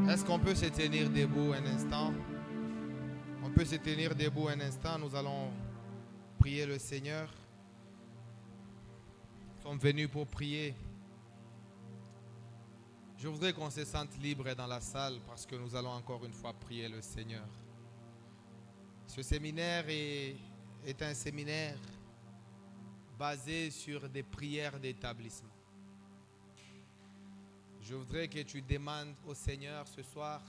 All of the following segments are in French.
Est-ce qu'on peut se tenir debout un instant? On peut se tenir debout un instant. Nous allons prier le Seigneur. Nous sommes venus pour prier. Je voudrais qu'on se sente libre dans la salle parce que nous allons encore une fois prier le Seigneur. Ce séminaire est un séminaire basé sur des prières d'établissement. Je voudrais que tu demandes au Seigneur ce soir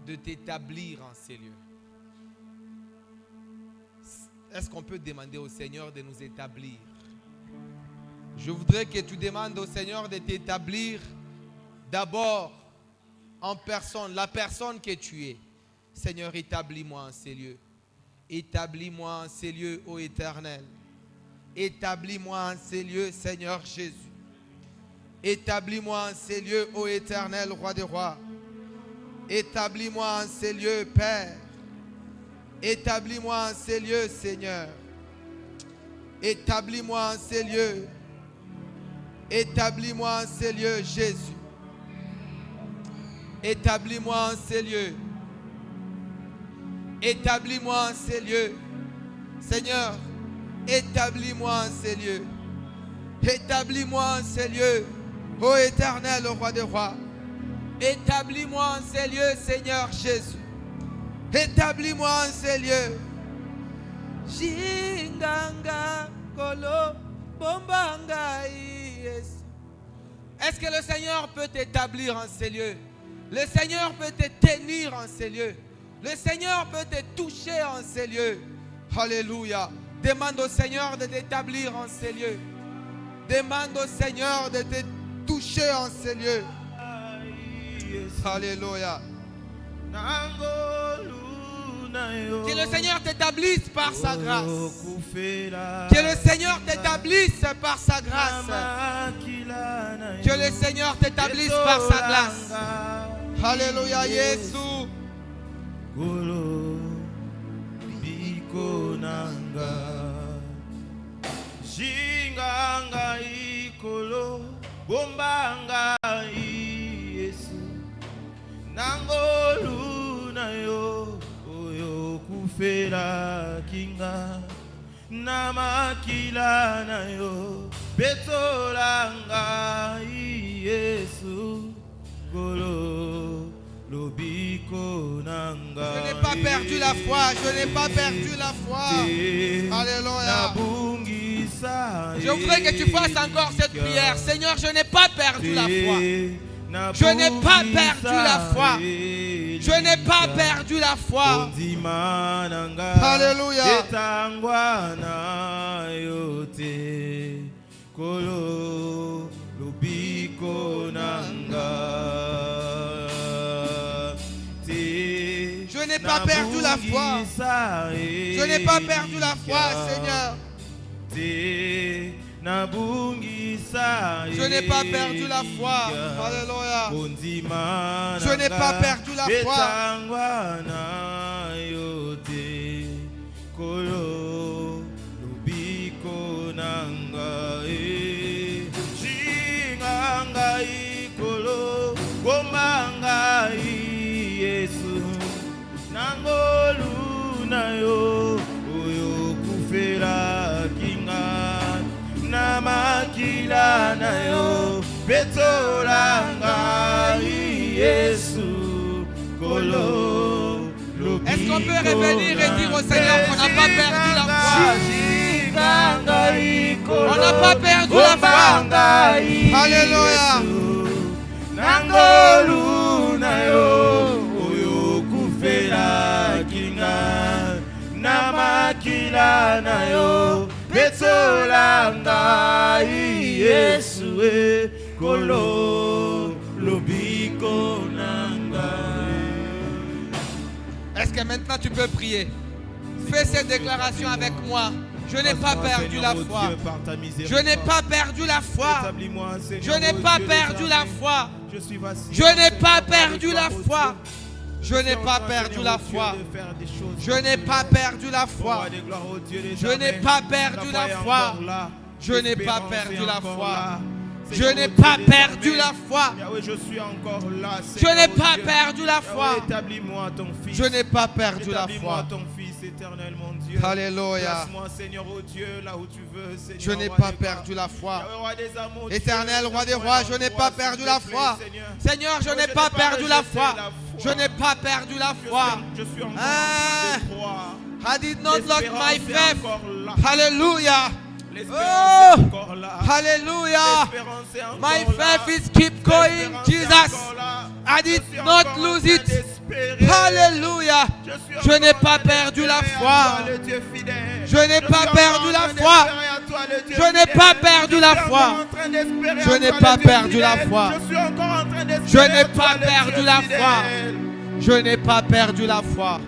de t'établir en ces lieux. Est-ce qu'on peut demander au Seigneur de nous établir? Je voudrais que tu demandes au Seigneur de t'établir d'abord en personne, la personne que tu es. Seigneur, établis-moi en ces lieux. Établis-moi en ces lieux, ô Éternel. Établis-moi en ces lieux, Seigneur Jésus. Établis-moi en ces lieux, ô Éternel, Roi des rois. Établis-moi en ces lieux, Père. Établis-moi en ces lieux, Seigneur. Établis-moi en ces lieux. Établis-moi en ces lieux, Jésus. Établis-moi en ces lieux. Établis-moi en ces lieux. Seigneur, établis-moi en ces lieux. Établis-moi en ces lieux. Ô Éternel, Roi des rois. Établis-moi en ces lieux, Seigneur Jésus. Établis-moi en ces lieux. Jinganga kolo bombanga Yesu. Est-ce que le Seigneur peut t'établir en ces lieux? Le Seigneur peut te tenir en ces lieux. Le Seigneur peut te toucher en ces lieux. Alléluia. Demande au Seigneur de t'établir en ces lieux. Demande au Seigneur de te toucher en ces lieux. Alléluia. Que le Seigneur t'établisse par sa grâce. Que le Seigneur t'établisse par sa grâce. Que le Seigneur t'établisse par sa grâce. Alléluia, Jésus. Jinganga ikolo bombanga Yesu nangolu na yo oyo kufera kinga na makila na yo betolanga Yesu kolo lobiko nanga. Je n'ai pas perdu la foi, je n'ai pas perdu la foi. Alléluia. Je voudrais que tu fasses encore cette prière. Seigneur, je n'ai pas perdu la foi. Je n'ai pas perdu la foi. Je n'ai pas perdu la foi. Alléluia. Je n'ai pas perdu la foi. Je n'ai pas perdu la foi, Seigneur. Je n'ai pas perdu la foi. Alléluia. Je n'ai pas perdu la foi. Makila na yo betolanga Yesu kolo. Est-ce qu'on peut revenir et dire au Seigneur qu'on n'a pas perdu la foi? On n'a pas perdu la foi. Alléluia. Nangolu na yo oyo kufela kinga na makila na yo betolanga Yesu kolo lobiko nanga. Est-ce que maintenant tu peux prier? Fais cette déclaration avec moi. Je n'ai pas perdu la foi. Je n'ai pas perdu la foi. Je n'ai pas perdu la foi. Je n'ai pas perdu la foi. Je n'ai pas perdu la foi. Je n'ai pas perdu la foi. Je n'ai pas perdu la foi. Je n'ai pas perdu la foi. Je n'ai pas perdu la foi. Yahweh, je suis encore là. Je n'ai pas perdu la foi. Établis-moi ton Fils. Je n'ai pas perdu la Établis-moi foi. ton Fils éternel, mon Dieu. Alléluia. Place-moi, Seigneur, oh Dieu, là où tu veux, Seigneur. Je n'ai roi pas des perdu rois. la foi. Yahweh, roi des amours, Éternel, Dieu, roi des donne-moi rois, je n'ai la pas foi, perdu s'il la te foi. plaît, Seigneur. Seigneur, je n'ai pas perdu la foi. Je n'ai pas perdu la foi. Je suis encore Ah. en train de croire. I did not lose my L'espérance est faith. encore là. Hallelujah. L'espérance Oh. est encore là. Hallelujah. L'espérance est encore My là. faith is keep going, L'espérance est Jesus. encore là. I did Je suis not encore en lose train it. d'espérer. Hallelujah. suis Je n'ai encore pas en train perdu la d'espérer foi. à toi, le Dieu fidèle. Je n'ai suis pas encore perdu en la train foi. d'espérer à toi, le Dieu Je n'ai fidèle. pas perdu la Je suis foi. encore en train d'espérer Je à n'ai toi, pas le Dieu perdu la fidèle. foi. Je suis encore en train d'espérer Je n'ai à toi, pas le perdu Dieu la fidèle. foi. Je n'ai pas perdu la foi.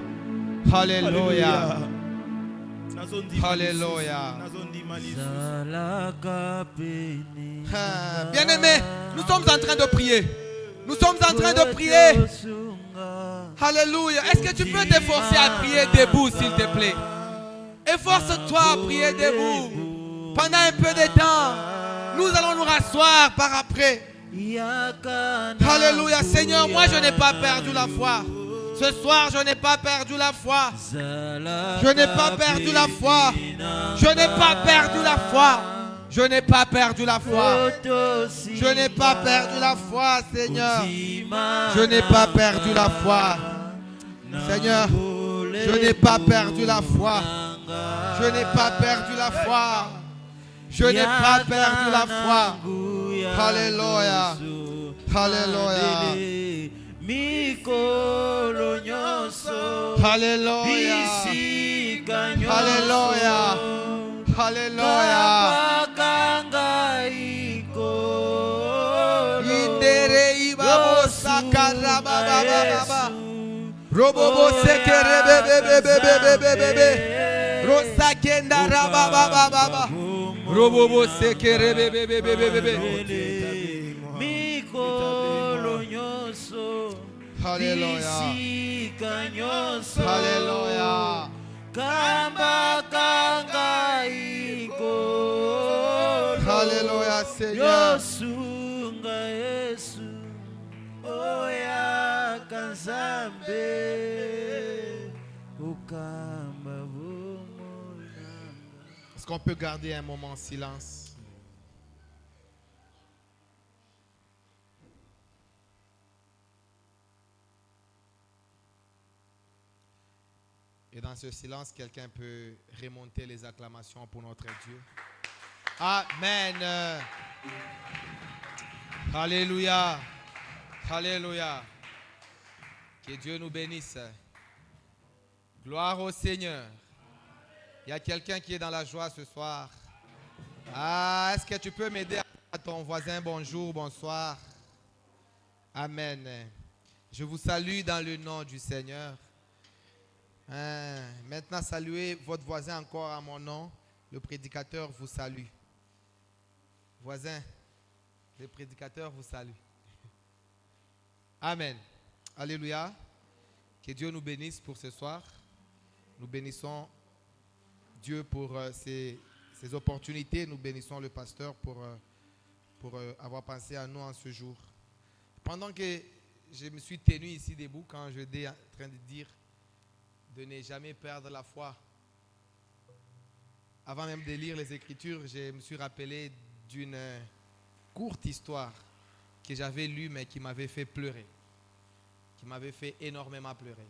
Hallelujah. Hallelujah. Bien-aimés, nous sommes en train de prier. Nous sommes en train de prier. Alléluia. Est-ce que tu peux t'efforcer à prier debout, s'il te plaît? Efforce-toi à prier debout. Pendant un peu de temps, nous allons nous rasseoir par après. Alléluia. Seigneur, moi je n'ai pas perdu la foi. Ce soir, je n'ai pas perdu la foi. Je n'ai pas perdu la foi. Je n'ai pas perdu la foi. Je n'ai pas perdu la foi. Je n'ai pas perdu la foi, Seigneur. Je n'ai pas perdu la foi. Seigneur, je n'ai pas perdu la foi. Je n'ai pas perdu la foi. Je n'ai pas perdu la foi. Alléluia. Alléluia. Alléluia. Alléluia. Alléluia. Indere ibabo sakara baba baba. Robobo sekere bebe bebe bebe bebe. Rosa kenda raba baba baba. Robobo sekere bebe bebe bebe. Alléluia. Alléluia. Alléluia, Seigneur. Est-ce qu'on peut garder un moment en silence? Et dans ce silence, quelqu'un peut remonter les acclamations pour notre Dieu. Amen. Alléluia. Alléluia. Que Dieu nous bénisse. Gloire au Seigneur. Il y a quelqu'un qui est dans la joie ce soir. Est-ce que tu peux m'aider à ton voisin? Bonjour, bonsoir. Amen. Je vous salue dans le nom du Seigneur. Maintenant, saluez votre voisin encore à mon nom. Le prédicateur vous salue. Voisin, le prédicateur vous salue. Amen. Alléluia. Que Dieu nous bénisse pour ce soir. Nous bénissons Dieu pour ces opportunités. Nous bénissons le pasteur pour avoir pensé à nous en ce jour. Pendant que je me suis tenu ici debout, quand je étais en train de dire de ne jamais perdre la foi. Avant même de lire les Écritures, je me suis rappelé d'une courte histoire que j'avais lue mais qui m'avait fait pleurer. Qui m'avait fait énormément pleurer.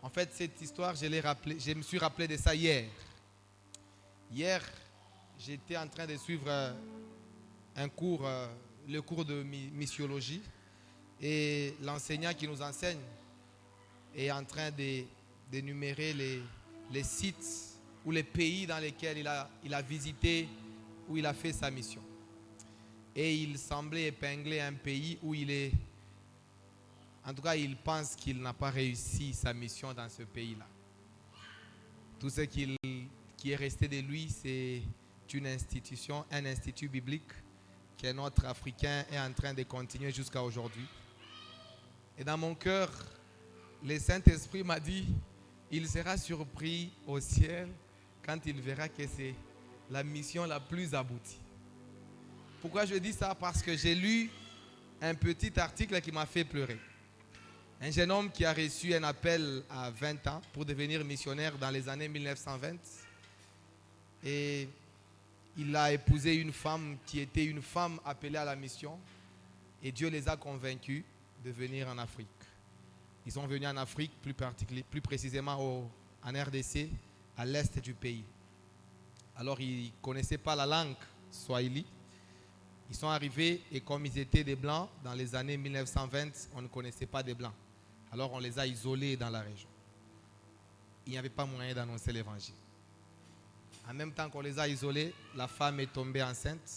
En fait, cette histoire, je me suis rappelé de ça hier. Hier, j'étais en train de suivre un cours, le cours de missiologie. Et l'enseignant qui nous enseigne est en train d'énumérer les sites ou les pays dans lesquels il a visité, où il a fait sa mission. Et il semblait épingler un pays où il pense qu'il n'a pas réussi sa mission dans ce pays-là. Tout ce qui est resté de lui, c'est une institution, un institut biblique que notre Africain est en train de continuer jusqu'à aujourd'hui. Et dans mon cœur, le Saint-Esprit m'a dit, il sera surpris au ciel quand il verra que c'est la mission la plus aboutie. Pourquoi je dis ça? Parce que j'ai lu un petit article qui m'a fait pleurer. Un jeune homme qui a reçu un appel à 20 ans pour devenir missionnaire dans les années 1920. Et il a épousé une femme qui était une femme appelée à la mission. Et Dieu les a convaincus de venir en Afrique. Ils sont venus en Afrique, plus précisément en RDC, à l'est du pays. Alors ils ne connaissaient pas la langue swahili. Ils sont arrivés et comme ils étaient des blancs, dans les années 1920, on ne connaissait pas des blancs. Alors on les a isolés dans la région. Il n'y avait pas moyen d'annoncer l'évangile. En même temps qu'on les a isolés, la femme est tombée enceinte.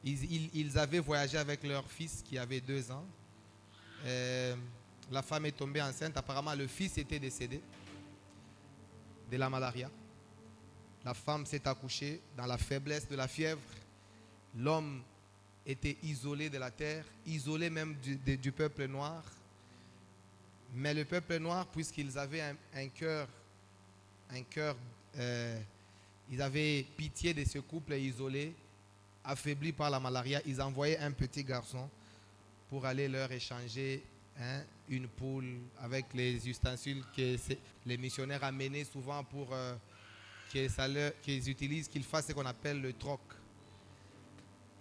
Ils avaient voyagé avec leur fils qui avait 2 ans. La femme est tombée enceinte. Apparemment, le fils était décédé de la malaria. La femme s'est accouchée dans la faiblesse de la fièvre. L'homme était isolé de la terre, isolé même du peuple noir. Mais le peuple noir, puisqu'ils avaient un cœur, ils avaient pitié de ce couple isolé, affaibli par la malaria, ils envoyaient un petit garçon pour aller leur échanger une poule avec les ustensiles que les missionnaires amenaient souvent pour qu'ils utilisent, qu'ils fassent ce qu'on appelle le troc.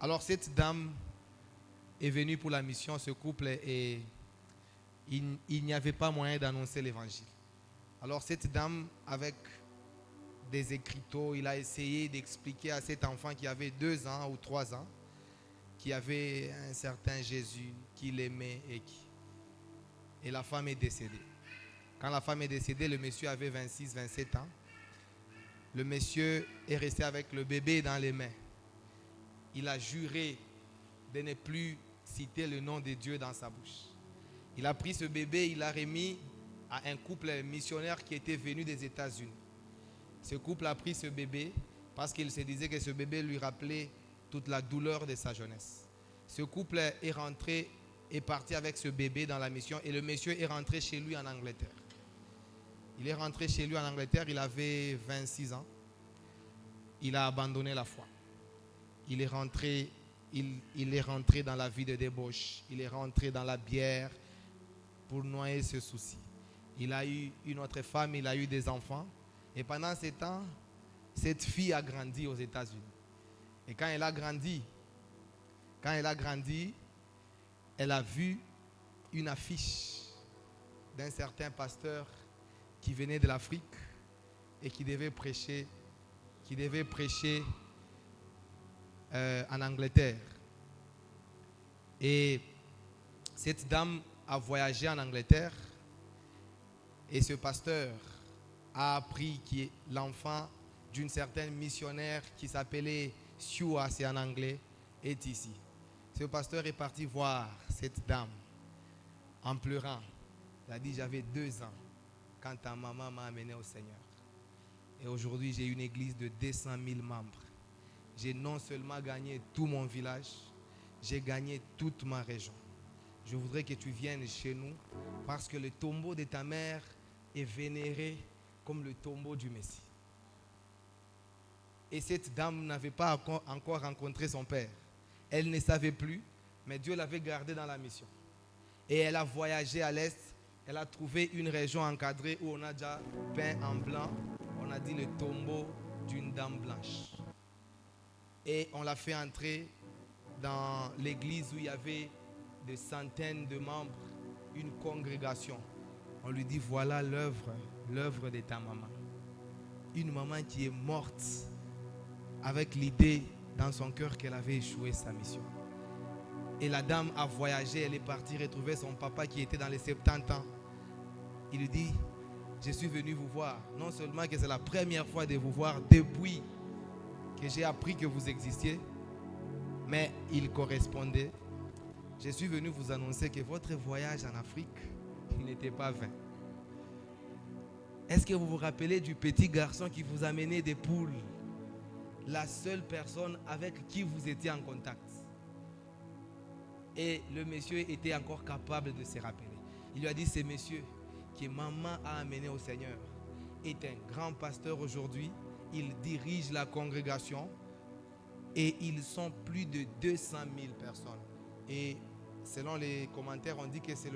Alors cette dame est venue pour la mission, ce couple, et il n'y avait pas moyen d'annoncer l'évangile. Alors cette dame, avec des écriteaux, il a essayé d'expliquer à cet enfant qui avait 2 ans ou 3 ans, qui avait un certain Jésus, qu'il aimait et la femme est décédée. Quand la femme est décédée, le monsieur avait 26-27 ans. Le monsieur est resté avec le bébé dans les mains. Il a juré de ne plus citer le nom de Dieu dans sa bouche. Il a pris ce bébé, il l'a remis à un couple missionnaire qui était venu des États-Unis. Ce couple a pris ce bébé parce qu'il se disait que ce bébé lui rappelait toute la douleur de sa jeunesse. Ce couple est parti avec ce bébé dans la mission et le monsieur est rentré chez lui en Angleterre. Il est rentré chez lui en Angleterre, il avait 26 ans. Il a abandonné la foi. Il est rentré dans la vie de débauche. Il est rentré dans la bière pour noyer ce souci. Il a eu une autre femme, il a eu des enfants. Et pendant ce temps, cette fille a grandi aux États-Unis. Et quand elle a grandi, elle a vu une affiche d'un certain pasteur qui venait de l'Afrique et qui devait prêcher en Angleterre. Et cette dame a voyagé en Angleterre et ce pasteur a appris que l'enfant d'une certaine missionnaire qui s'appelait Shua, c'est en anglais, est ici. Ce pasteur est parti voir cette dame en pleurant. Il a dit, j'avais 2 ans quand ta maman m'a amené au Seigneur. Et aujourd'hui, j'ai une église de 200 000 membres. J'ai non seulement gagné tout mon village, j'ai gagné toute ma région. Je voudrais que tu viennes chez nous parce que le tombeau de ta mère est vénéré comme le tombeau du Messie. Et cette dame n'avait pas encore rencontré son père. Elle ne savait plus, mais Dieu l'avait gardée dans la mission. Et elle a voyagé à l'est. Elle a trouvé une région encadrée où on a déjà peint en blanc. On a dit le tombeau d'une dame blanche. Et on l'a fait entrer dans l'église où il y avait des centaines de membres, une congrégation. On lui dit, voilà l'œuvre de ta maman. Une maman qui est morte avec l'idée dans son cœur qu'elle avait échoué sa mission. Et la dame a voyagé, elle est partie retrouver son papa qui était dans les 70 ans. Il lui dit, je suis venu vous voir. Non seulement que c'est la première fois de vous voir depuis que j'ai appris que vous existiez, mais il correspondait. Je suis venu vous annoncer que votre voyage en Afrique n'était pas vain. Est-ce que vous vous rappelez du petit garçon qui vous amenait des poules? La seule personne avec qui vous étiez en contact. Et le monsieur était encore capable de se rappeler. Il lui a dit, ce monsieur que maman a amené au Seigneur est un grand pasteur aujourd'hui. Il dirige la congrégation Et ils sont plus de 200 000 personnes. Et selon les commentaires, on dit que c'est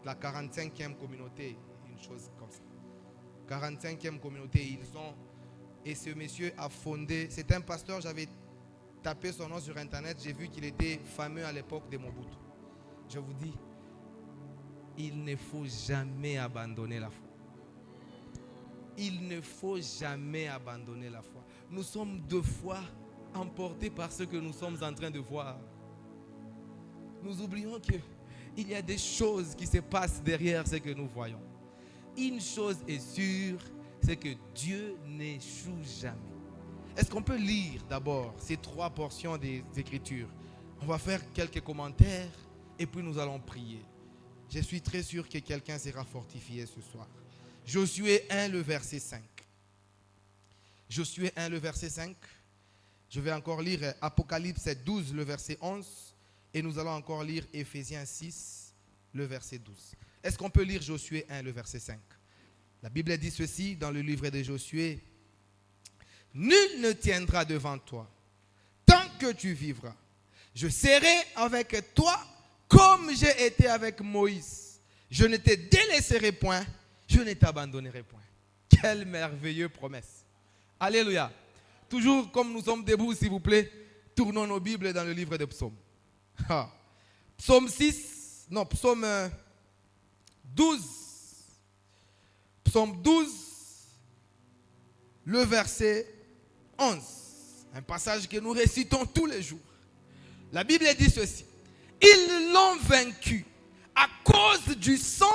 la 45e communauté, une chose comme ça. 45e communauté, et ce monsieur a fondé, c'est un pasteur, j'avais tapé son nom sur internet, j'ai vu qu'il était fameux à l'époque de Mobutu. Je vous dis, il ne faut jamais abandonner la foi. Il ne faut jamais abandonner la foi. Nous sommes deux fois emportés par ce que nous sommes en train de voir. Nous oublions qu'il y a des choses qui se passent derrière ce que nous voyons. Une chose est sûre, c'est que Dieu n'échoue jamais. Est-ce qu'on peut lire d'abord ces 3 portions des Écritures? On va faire quelques commentaires et puis nous allons prier. Je suis très sûr que quelqu'un sera fortifié ce soir. Josué 1, le verset 5. Josué 1, le verset 5. Je vais encore lire Apocalypse 12, le verset 11. Et nous allons encore lire Éphésiens 6, le verset 12. Est-ce qu'on peut lire Josué 1, le verset 5? La Bible dit ceci dans le livre de Josué. Nul ne tiendra devant toi tant que tu vivras. Je serai avec toi comme j'ai été avec Moïse. Je ne te délaisserai point, je ne t'abandonnerai point. Quelle merveilleuse promesse. Alléluia. Toujours comme nous sommes debout, s'il vous plaît, tournons nos Bibles dans le livre de Psaumes. Psaume 12. Psaume 12, le verset 11. Un passage que nous récitons tous les jours. La Bible dit ceci. Ils l'ont vaincu à cause du sang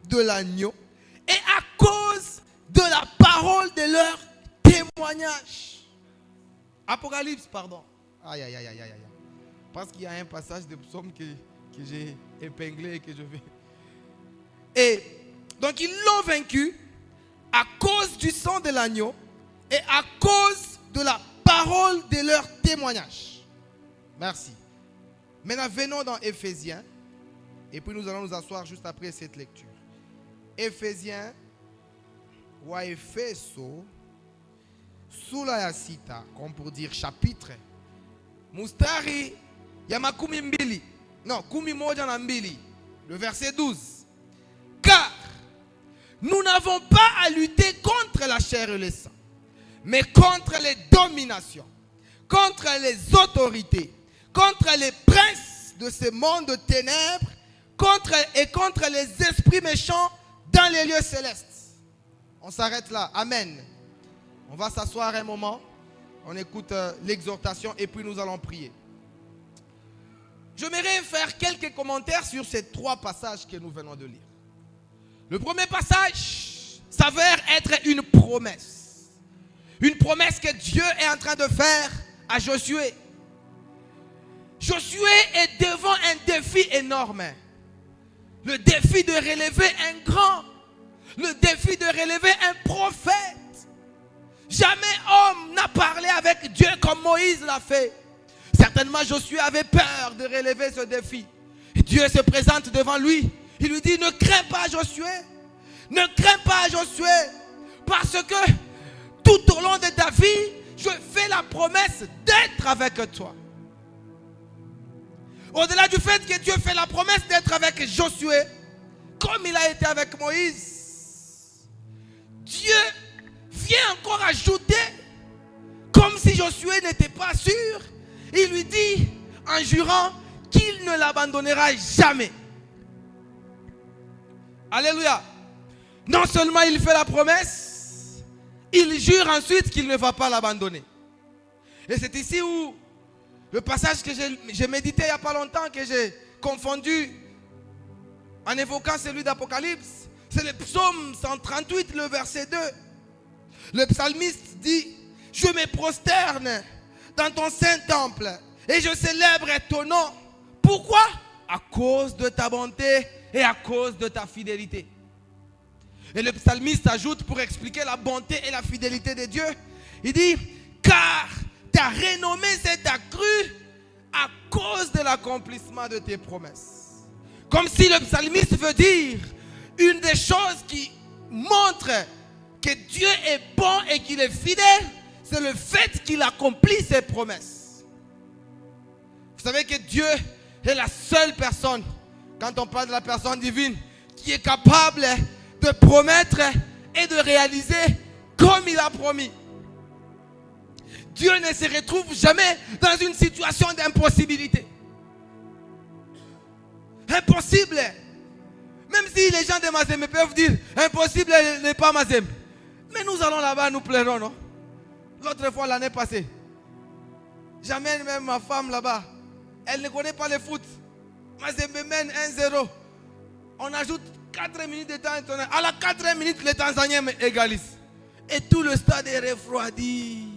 de l'agneau et à cause de la parole de leur témoignage. Apocalypse, pardon. Aïe. Parce qu'il y a un passage de psaume que j'ai épinglé et que je vais. Et donc ils l'ont vaincu à cause du sang de l'agneau et à cause de la parole de leur témoignage. Merci. Maintenant, venons dans Éphésiens. Et puis nous allons nous asseoir juste après cette lecture. Éphésiens, ou Epheso, sula ya sita, comme pour dire chapitre. Mustari, yama kumi mbili. Non, kumi moja na mbili. Le verset 12. Car nous n'avons pas à lutter contre la chair et le sang, mais contre les dominations, contre les autorités, contre les princes de ce monde de ténèbres, contre les esprits méchants dans les lieux célestes. On s'arrête là. Amen. On va s'asseoir un moment. On écoute l'exhortation et puis nous allons prier. J'aimerais faire quelques commentaires sur ces 3 passages que nous venons de lire. Le premier passage s'avère être une promesse. Une promesse que Dieu est en train de faire à Josué. Josué est devant un défi énorme. Le défi de relever un grand. Le défi de relever un prophète. Jamais homme n'a parlé avec Dieu comme Moïse l'a fait. Certainement Josué avait peur de relever ce défi. Et Dieu se présente devant lui. Il lui dit, ne crains pas Josué. Ne crains pas Josué. Parce que tout au long de ta vie, je fais la promesse d'être avec toi. Au-delà du fait que Dieu fait la promesse d'être avec Josué, comme il a été avec Moïse, Dieu vient encore ajouter, comme si Josué n'était pas sûr, il lui dit en jurant qu'il ne l'abandonnera jamais. Alléluia. Non seulement il fait la promesse, il jure ensuite qu'il ne va pas l'abandonner. Et c'est ici où le passage que j'ai médité il n'y a pas longtemps, que j'ai confondu en évoquant celui d'Apocalypse, c'est le psaume 138, le verset 2. Le psalmiste dit, je me prosterne dans ton saint temple et je célèbre ton nom. Pourquoi? À cause de ta bonté et à cause de ta fidélité. Et le psalmiste ajoute pour expliquer la bonté et la fidélité de Dieu, il dit, car ta renommée s'est accrue à cause de l'accomplissement de tes promesses. Comme si le psalmiste veut dire, une des choses qui montre que Dieu est bon et qu'il est fidèle, c'est le fait qu'il accomplit ses promesses. Vous savez que Dieu est la seule personne, quand on parle de la personne divine, qui est capable de promettre et de réaliser comme il a promis. Dieu ne se retrouve jamais dans une situation d'impossibilité. Impossible. Même si les gens de Mazembe peuvent dire impossible n'est pas Mazembe. Mais nous allons là-bas, nous plairons, non? L'autre fois, l'année passée, j'amène même ma femme là-bas. Elle ne connaît pas le foot. Mazembe mène 1-0. On ajoute 4 minutes de temps. À la 4 minutes, les Tanzaniens égalisent. Et tout le stade est refroidi.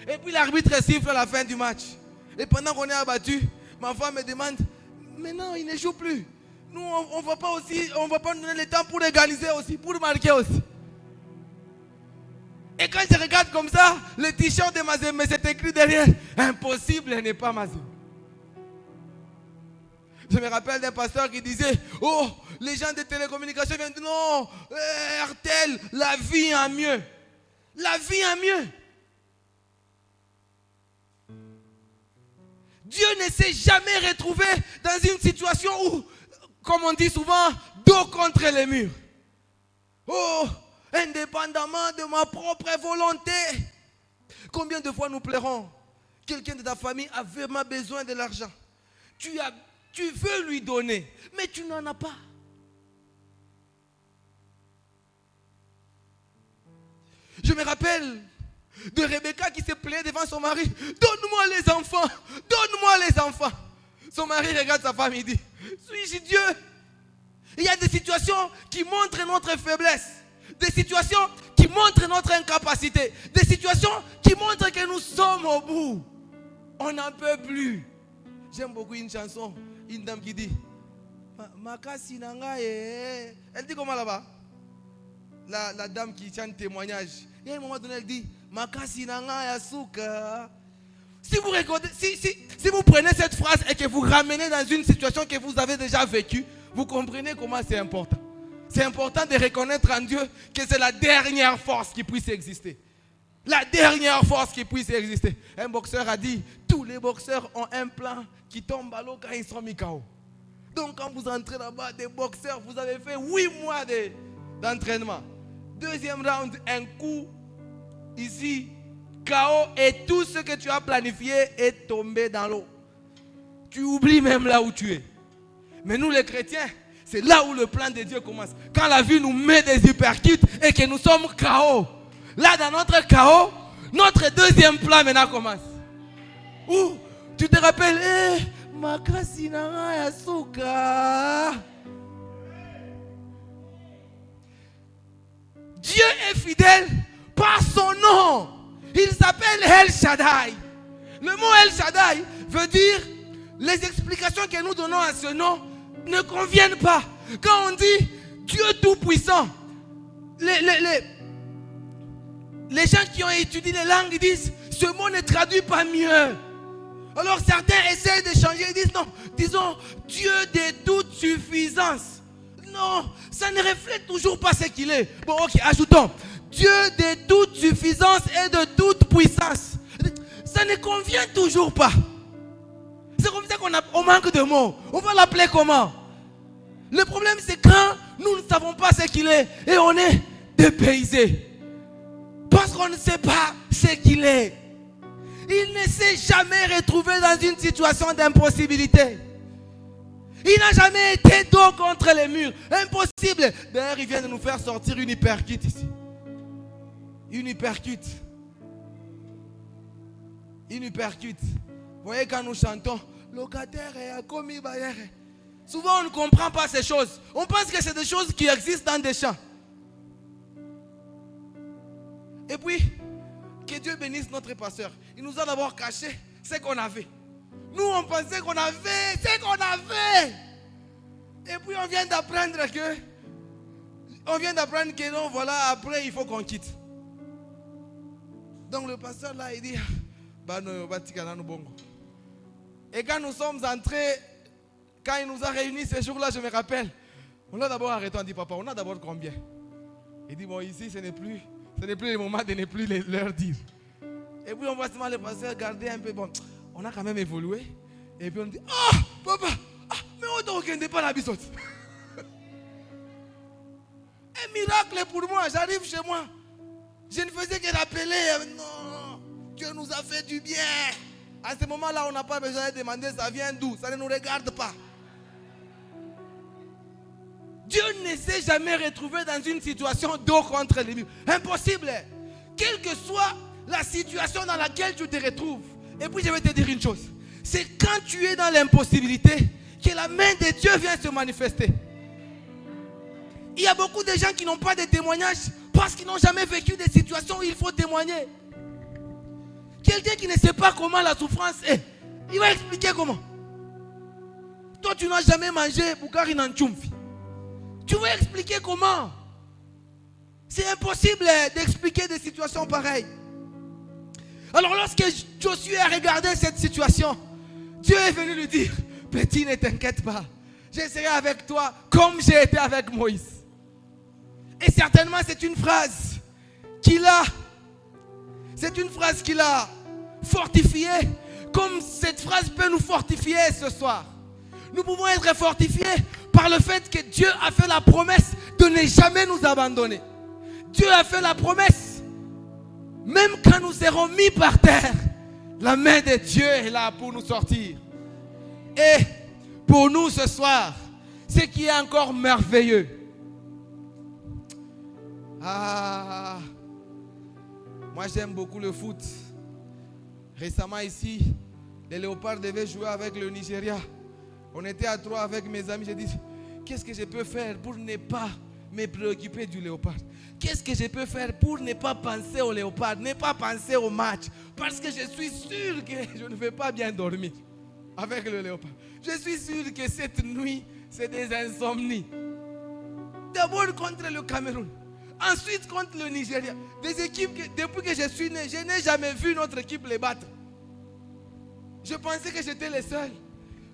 Et puis l'arbitre siffle à la fin du match. Et pendant qu'on est abattu, ma femme me demande, mais non, il ne joue plus. Nous, on ne va pas nous donner le temps pour égaliser aussi, pour marquer aussi. Et quand je regarde comme ça, le t-shirt de Mazembe, c'est écrit derrière, impossible n'est pas Mazembe. Je me rappelle d'un pasteur qui disait, oh, les gens de télécommunications viennent dire, non, RTL, la vie en mieux. La vie en mieux. Dieu ne s'est jamais retrouvé dans une situation où, comme on dit souvent, dos contre les murs. Oh, indépendamment de ma propre volonté. Combien de fois nous pleurons? Quelqu'un de ta famille a vraiment besoin de l'argent. Tu veux lui donner, mais tu n'en as pas. Je me rappelle de Rebecca qui se plaignait devant son mari. Donne-moi les enfants, donne-moi les enfants. Son mari regarde sa femme et dit, suis-je Dieu? Il y a des situations qui montrent notre faiblesse, des situations qui montrent notre incapacité, des situations qui montrent que nous sommes au bout. On n'en peut plus. J'aime beaucoup une chanson, une dame qui dit, Makasi nanga ye. Elle dit comment là-bas? La dame qui chante témoignage. Et à un moment donné, elle dit, Makasi nanga yasuka. Si vous prenez cette phrase et que vous ramenez dans une situation que vous avez déjà vécue, vous comprenez comment c'est important. C'est important de reconnaître en Dieu que c'est la dernière force qui puisse exister. La dernière force qui puisse exister. Un boxeur a dit, tous les boxeurs ont un plan qui tombe à l'eau quand ils sont mis KO. Donc quand vous entrez là-bas, des boxeurs, vous avez fait 8 mois d'entraînement. Deuxième round, un coup, ici, KO, et tout ce que tu as planifié est tombé dans l'eau. Tu oublies même là où tu es. Mais nous les chrétiens, c'est là où le plan de Dieu commence. Quand la vie nous met des hypercutes et que nous sommes KO. Là dans notre KO, notre deuxième plan maintenant commence. Où tu te rappelles, Makasi nanga yasuka. Dieu est fidèle par son nom. Il s'appelle El Shaddai. Le mot El Shaddai veut dire les explications que nous donnons à ce nom ne conviennent pas. Quand on dit Dieu Tout-Puissant, les gens qui ont étudié les langues disent ce mot ne traduit pas mieux. Alors certains essayent de changer et disent non, disons Dieu de toute suffisance. Non, ça ne reflète toujours pas ce qu'il est. Bon, ok, ajoutons Dieu de toute suffisance et de toute puissance. Ça ne convient toujours pas. C'est comme ça qu'on manque de mots. On va l'appeler comment? Le problème c'est quand nous ne savons pas ce qu'il est et on est dépaysé. Parce qu'on ne sait pas ce qu'il est. Il ne s'est jamais retrouvé dans une situation d'impossibilité. Il n'a jamais été dos contre les murs. Impossible. D'ailleurs, il vient de nous faire sortir une hypercute ici. Une hypercute. Une hypercute. Vous voyez quand nous chantons, locataire et commis bailleur. Souvent on ne comprend pas ces choses. On pense que c'est des choses qui existent dans des champs. Et puis, que Dieu bénisse notre pasteur. Il nous a d'abord caché ce qu'on avait. Nous on pensait qu'on avait ce qu'on avait. Et puis on vient d'apprendre que non, voilà, après il faut qu'on quitte. Donc le pasteur là il dit, et quand nous sommes entrés, quand il nous a réunis ces jours-là, je me rappelle, on a d'abord arrêté, on dit papa, on a d'abord combien? Il dit bon ici ce n'est plus le moment de ne plus leur dire. Et puis on voit seulement le pasteur garder un peu. Bon, on a quand même évolué. Et puis on dit, ah, papa, mais on ne pas la bisote. Un miracle pour moi, j'arrive chez moi. Je ne faisais que rappeler, non, Dieu nous a fait du bien. À ce moment-là, on n'a pas besoin de demander ça vient d'où, ça ne nous regarde pas. Dieu ne s'est jamais retrouvé dans une situation dos contre les murs. Impossible. Quelle que soit la situation dans laquelle tu te retrouves. Et puis je vais te dire une chose. C'est quand tu es dans l'impossibilité que la main de Dieu vient se manifester. Il y a beaucoup de gens qui n'ont pas de témoignages parce qu'ils n'ont jamais vécu des situations où il faut témoigner. Quelqu'un qui ne sait pas comment la souffrance est, il va expliquer comment. Toi, tu n'as jamais mangé Boukari Nanchoumfi. Tu vas expliquer comment. C'est impossible d'expliquer des situations pareilles. Alors lorsque Josué a regardé cette situation, Dieu est venu lui dire, petit, ne t'inquiète pas. Je serai avec toi comme j'ai été avec Moïse. Et certainement c'est une phrase qu'il a fortifiée, comme cette phrase peut nous fortifier ce soir. Nous pouvons être fortifiés par le fait que Dieu a fait la promesse de ne jamais nous abandonner. Dieu a fait la promesse, même quand nous serons mis par terre, la main de Dieu est là pour nous sortir. Et pour nous ce soir, ce qui est encore merveilleux. Moi j'aime beaucoup le foot. Récemment ici, les Léopards devaient jouer avec le Nigeria. On était à 3 avec mes amis. J'ai dit, qu'est-ce que je peux faire pour ne pas me préoccuper du Léopard? Qu'est-ce que je peux faire pour ne pas penser au Léopard, ne pas penser au match? Parce que je suis sûr que je ne vais pas bien dormir avec le Léopard. Je suis sûr que cette nuit, c'est des insomnies. D'abord contre le Cameroun. Ensuite contre le Nigeria. Des équipes que depuis que je suis né, je n'ai jamais vu notre équipe les battre. Je pensais que j'étais le seul.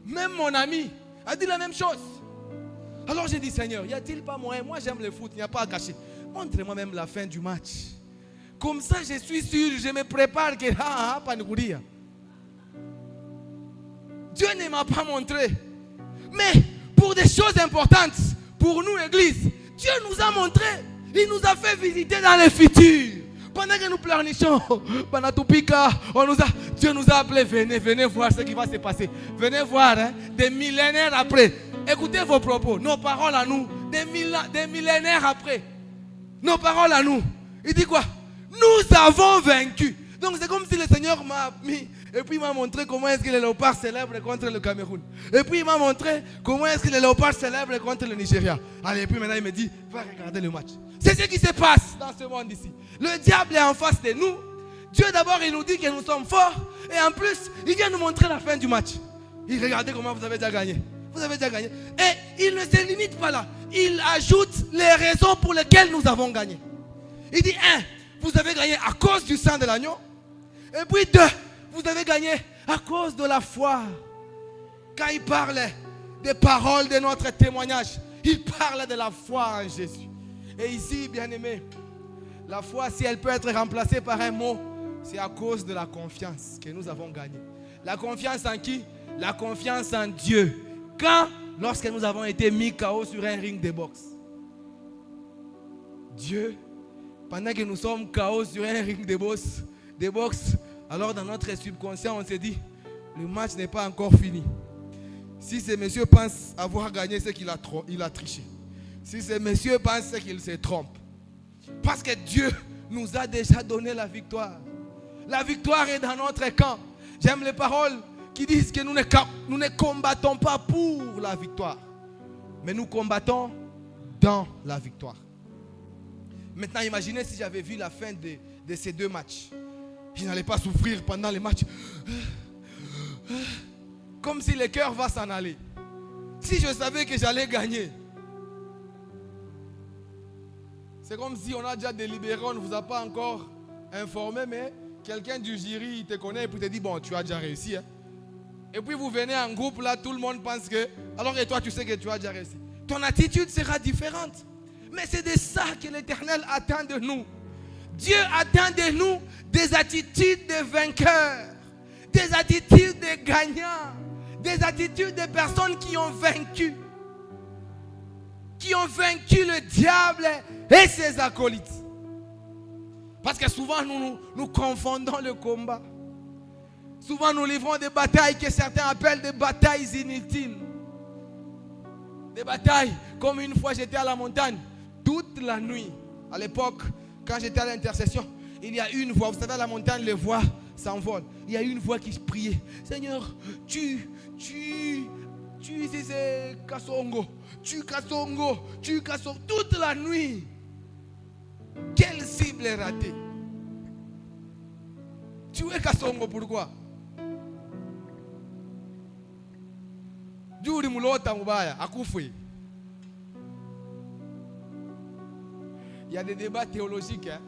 Même mon ami a dit la même chose. Alors j'ai dit, Seigneur, y a-t-il pas moyen? Moi j'aime le foot, il n'y a pas à cacher. Montre-moi même la fin du match. Comme ça je suis sûr, je me prépare que pas nous courir. Dieu ne m'a pas montré. Mais pour des choses importantes, pour nous église, Dieu nous a montré. Il nous a fait visiter dans le futur. Pendant que nous pleurnichons, pendant tout pika, Dieu nous a appelés, venez voir ce qui va se passer. Venez voir, des millénaires après. Écoutez vos propos, nos paroles à nous, des millénaires après. Nos paroles à nous. Il dit quoi? Nous avons vaincu. Donc c'est comme si le Seigneur m'a mis, et puis il m'a montré comment est-ce que les léopards célèbrent contre le Cameroun. Et puis il m'a montré comment est-ce que les léopards célèbrent contre le Nigeria. Allez, et puis maintenant il me dit, va regarder le match. C'est ce qui se passe dans ce monde ici. Le diable est en face de nous. Dieu d'abord il nous dit que nous sommes forts. Et en plus, il vient nous montrer la fin du match. Il regarde comment vous avez déjà gagné. Vous avez déjà gagné. Et il ne se limite pas là. Il ajoute les raisons pour lesquelles nous avons gagné. Il dit, 1, vous avez gagné à cause du sang de l'agneau. Et puis 2, vous avez gagné à cause de la foi. Quand il parle des paroles de notre témoignage, il parle de la foi en Jésus. Et ici, bien aimé, la foi, si elle peut être remplacée par un mot, c'est à cause de la confiance que nous avons gagnée. La confiance en qui? La confiance en Dieu. Quand? Lorsque nous avons été mis KO sur un ring de boxe. Dieu, pendant que nous sommes KO sur un ring de boxe, alors dans notre subconscient, on s'est dit, le match n'est pas encore fini. Si ce monsieur pense avoir gagné, c'est qu'il a triché. Si ce monsieur pense, c'est qu'il se trompe. Parce que Dieu nous a déjà donné la victoire. La victoire est dans notre camp. J'aime les paroles qui disent que nous ne combattons pas pour la victoire, mais nous combattons dans la victoire. Maintenant, imaginez si j'avais vu la fin de ces 2 matchs. Je n'allais pas souffrir pendant les matchs. Comme si le cœur va s'en aller. Si je savais que j'allais gagner. C'est comme si on a déjà délibéré, on ne vous a pas encore informé, mais quelqu'un du jury il te connaît et puis te dit, bon, tu as déjà réussi. Et puis vous venez en groupe, là, tout le monde pense que... Alors et toi, tu sais que tu as déjà réussi. Ton attitude sera différente. Mais c'est de ça que l'Éternel attend de nous. Dieu attend de nous des attitudes de vainqueurs, des attitudes de gagnants, des attitudes de personnes qui ont vaincu le diable et ses acolytes. Parce que souvent nous confondons le combat. Souvent nous livrons des batailles que certains appellent des batailles inutiles. Des batailles comme une fois j'étais à la montagne toute la nuit. À l'époque, quand j'étais à l'intercession, il y a une voix. Vous savez, à la montagne, les voix s'envolent. Il y a une voix qui priait. Seigneur, tu, c'est Kasongo. Tu Kasongo. Toute la nuit. Quelle cible est ratée? Tu es Kasongo, pourquoi? Juri mulota mubaya, akufi. Il y a des débats théologiques. Hein?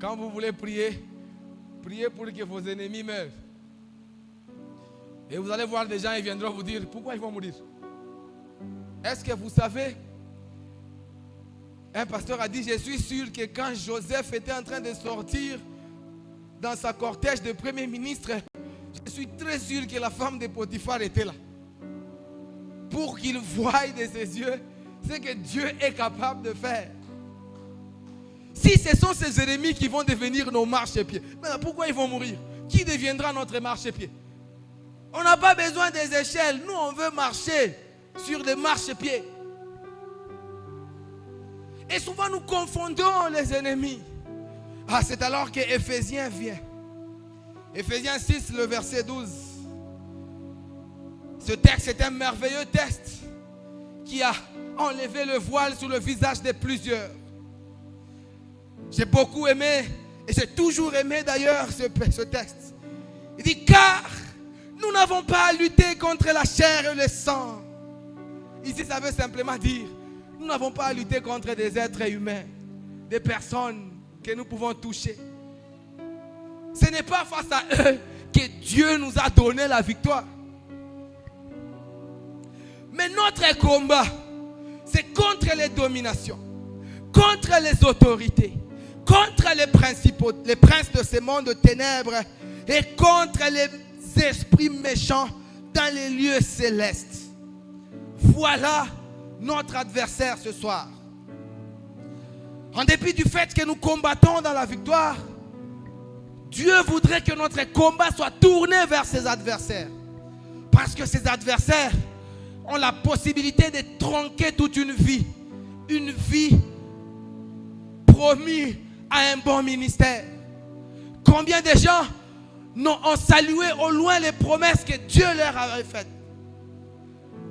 Quand vous voulez prier, priez pour que vos ennemis meurent. Et vous allez voir des gens, ils viendront vous dire, pourquoi ils vont mourir? Est-ce que vous savez? Un pasteur a dit, je suis sûr que quand Joseph était en train de sortir dans sa cortège de premier ministre, je suis très sûr que la femme de Potiphar était là. Pour qu'il voie de ses yeux ce que Dieu est capable de faire. Si ce sont ces ennemis qui vont devenir nos marchepieds, mais pourquoi ils vont mourir? Qui deviendra notre marchepied? On n'a pas besoin des échelles. Nous, on veut marcher sur des marchepieds. Et souvent, nous confondons les ennemis. Ah, c'est alors que Éphésiens vient. Éphésiens 6, le verset 12. Ce texte est un merveilleux texte qui a enlevé le voile sur le visage de plusieurs. J'ai beaucoup aimé, et j'ai toujours aimé d'ailleurs ce texte. Il dit, car nous n'avons pas à lutter contre la chair et le sang. Ici, ça veut simplement dire, nous n'avons pas à lutter contre des êtres humains, des personnes que nous pouvons toucher. Ce n'est pas face à eux que Dieu nous a donné la victoire. Mais notre combat, c'est contre les dominations, contre les autorités, contre les principaux, les princes de ce monde de ténèbres et contre les esprits méchants dans les lieux célestes. Voilà notre adversaire ce soir. En dépit du fait que nous combattons dans la victoire, Dieu voudrait que notre combat soit tourné vers ses adversaires. Parce que ces adversaires ont la possibilité de tronquer toute une vie promise à un bon ministère. Combien de gens ont salué au loin les promesses que Dieu leur avait faites?